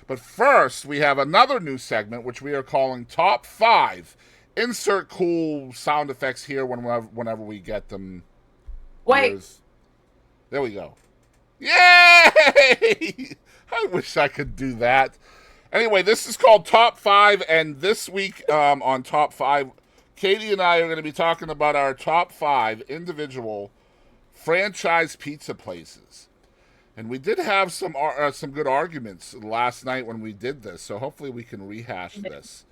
But first, we have another new segment, which we are calling Top 5. Insert cool sound effects here whenever we get them. Wait, Here's, there we go. Yay! I wish I could do that. Anyway, this is called Top 5, and this week on Top 5, Katie and I are going to be talking about our top 5 individual franchise pizza places. And we did have some good arguments last night when we did this, so hopefully we can rehash this.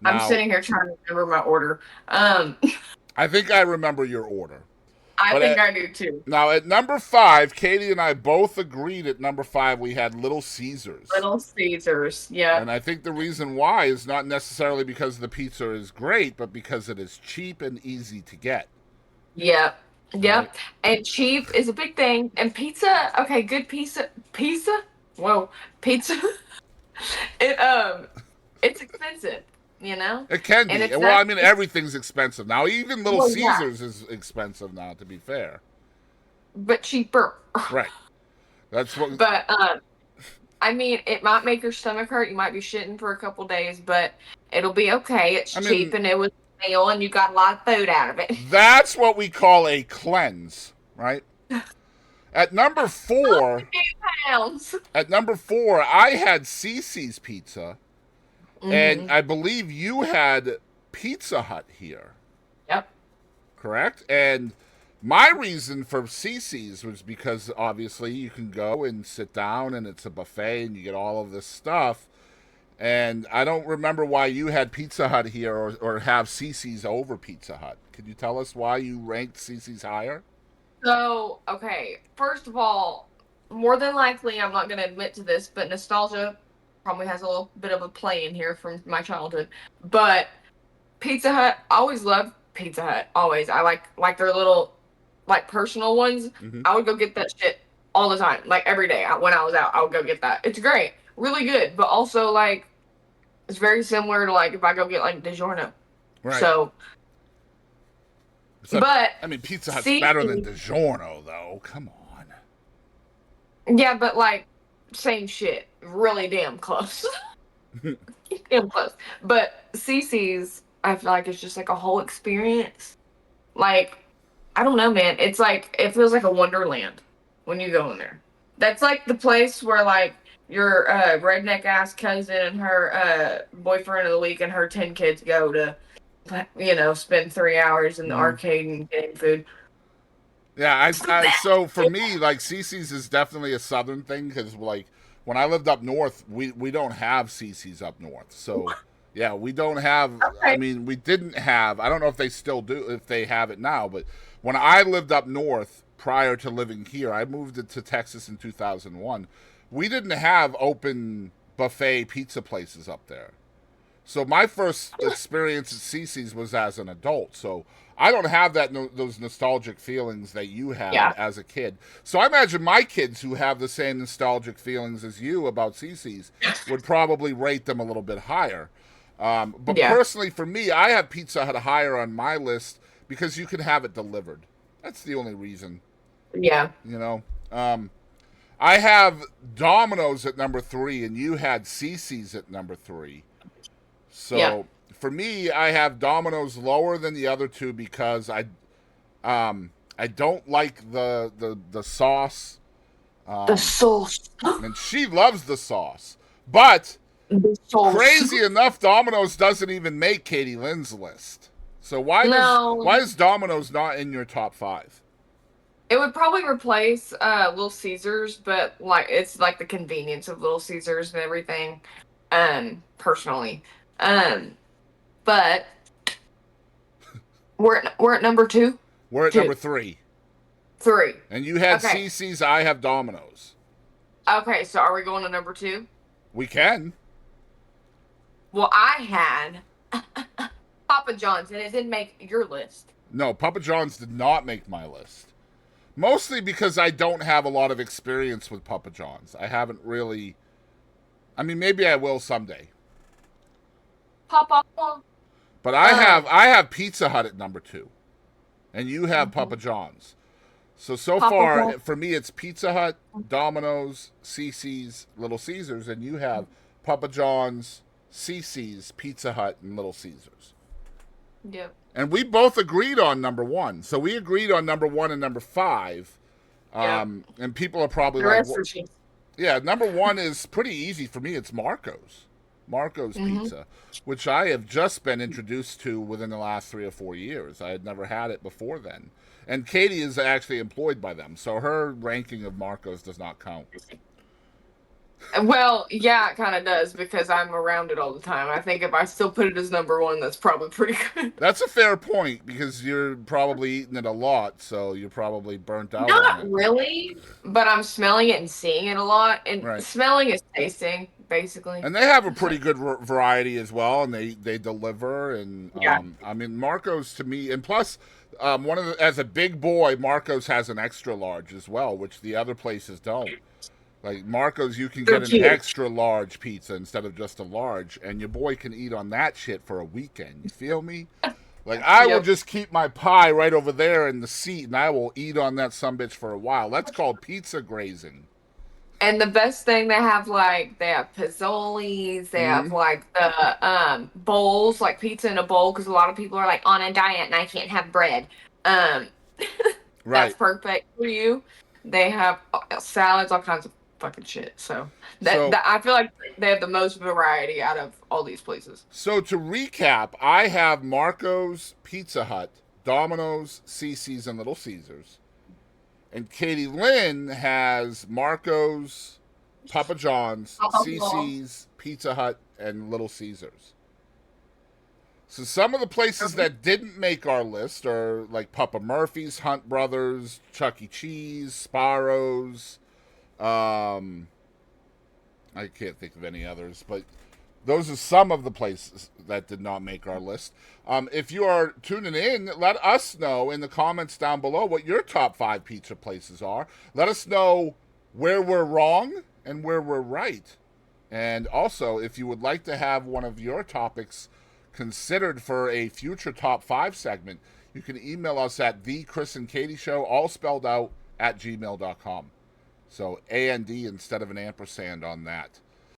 I'm Now, sitting here trying to remember my order. Um, I think I remember your order. I But think I do too. now at number 5, Katie and I both agreed at number 5 we had Little Caesars. Little Caesars. Yep. And I think the reason why is not necessarily because the pizza is great, but because it is cheap and easy to get. Yep. Right? Yep. And cheap is a big thing. And pizza, okay, good pizza. Pizza? Whoa. Pizza. It it's expensive, you know? It can And be. it's Well, not I mean, everything's expensive now. Even Little well, yeah, Caesars is expensive now, to be fair. but cheaper. Right. That's what. But I mean, it might make your stomach hurt. You might be shitting for a couple days, but it'll be okay. It's I cheap mean, and it was a meal and you got a lot of food out of it. that's what we call a cleanse, right? At number four, 2 pounds. at number 4, I had Cece's Pizza, and Hmm. I believe you had Pizza Hut here, Yep. correct? And my reason for Cece's was because obviously you can go and sit down and it's a buffet and you get all of this stuff. And I don't remember why you had Pizza Hut here or have Cece's over Pizza Hut. Could you tell us why you ranked Cece's higher? So, okay, first of all, more than likely, I'm not going to admit to this, but nostalgia probably has a little bit of a play in here from my childhood. But Pizza Hut, I always loved Pizza Hut. Always, I like their little like personal ones. Mm-hmm. I would go get that shit all the time, like every day. When I was out, I would go get that. It's great, really good, but also like it's very similar to like if I go get like DiGiorno. Right. So, So, but I mean, Pizza Hut's see, better than DiGiorno, though. Come on. yeah, but like same shit, really damn close. Damn close. But CC's, I feel like it's just like a whole experience. Like, I don't know, man. It's like it feels like a wonderland when you go in there. That's like the place where like your redneck ass cousin and her boyfriend of the week and her 10 kids go to, spend 3 hours in the Mm. arcade and getting food. Yeah, It's the best. so for me, like Cece's is definitely a southern thing because like when I lived up north, we don't have Cece's up north. So yeah, we don't have. I Okay. mean, we didn't have. I don't know if they still do, if they have it now. But when I lived up north prior to living here, I moved to Texas in 2001. We didn't have open buffet pizza places up there. So my first experience at Cece's was as an adult. So I don't have those nostalgic feelings that you had Yeah. as a kid. So I imagine my kids who have the same nostalgic feelings as you about Cece's would probably rate them a little bit higher. But Yeah. personally, for me, I have Pizza Hut higher on my list because you can have it delivered. That's the only reason, Yeah. you know. I have Domino's at number 3, and you had Cece's at number 3. Yeah. So for me, I have Domino's lower than the other two because I don't like the sauce. The Um, sauce. and she loves the sauce. But The sauce. crazy enough, Domino's doesn't even make Katie Lynn's list. So why No. is Domino's not in your top 5? It would probably replace Little Caesars, but like it's like the convenience of Little Caesars and everything. Personally. Um, but we're at number two? We're at number Two. 3. Three. And you had Okay. Cece's, I have Domino's. Okay, so are we going to number two? We can. Well, I had Papa John's and it didn't make your list. No, Papa John's did not make my list. Mostly because I don't have a lot of experience with Papa John's. I haven't really. I mean, maybe I will someday. Papa. But Um, I have Pizza Hut at number 2, and you have mhm. Papa John's. So Papa far, John. for me, it's Pizza Hut, Domino's, CC's, Little Caesars, and you have Papa John's, CC's, Pizza Hut, and Little Caesars. Yep. And we both agreed on number one. So we agreed on number one and number five. Yep. And people are probably The like, rest are cheap. yeah, number one is pretty easy for me. It's Marco's. Marco's Mm-hmm. Pizza, which I have just been introduced to within the last 3 or 4 years. I had never had it before then. And Katie is actually employed by them, so her ranking of Marco's does not count. Well, yeah, it kind of does because I'm around it all the time. I think if I still put it as number one, that's probably pretty good. That's a fair point because you're probably eating it a lot, so you're probably burnt out on Not it. really, but I'm smelling it and seeing it a lot. And Right. smelling is tasting, basically. And they have a pretty good variety as well, and they deliver. And Yeah. I mean, Marco's to me, and plus, one of the, as a big boy, Marco's has an extra large as well, which the other places don't. Like Marco's, you can They're get an huge. extra large pizza instead of just a large, and your boy can eat on that shit for a weekend. You feel me? Like I will Yep. just keep my pie right over there in the seat, and I will eat on that sumbitch for a while. That's called pizza grazing. And the best thing they have, like, they have pizzolis, they have Mhm. like the bowls, like pizza in a bowl, because a lot of people are like on a diet and I can't have bread. Um, Right. that's perfect for you. They have salads, all kinds of fucking shit. So So- that I feel like they have the most variety out of all these places. So to recap, I have Marco's, Pizza Hut, Domino's, CC's, and Little Caesars. And Katie Lynn has Marco's, Papa John's, Oh. CC's, Pizza Hut, and Little Caesars. So some of the places that didn't make our list are like Papa Murphy's, Hunt Brothers, Chuck E. Cheese, Sparrow's. I can't think of any others, but those are some of the places that did not make our list. If you are tuning in, let us know in the comments down below what your top 5 pizza places are. Let us know where we're wrong and where we're right. And also, if you would like to have one of your topics considered for a future top 5 segment, you can email us at thechrisandkadieshow, all spelled out, at gmail.com. So A and D instead of an ampersand on that.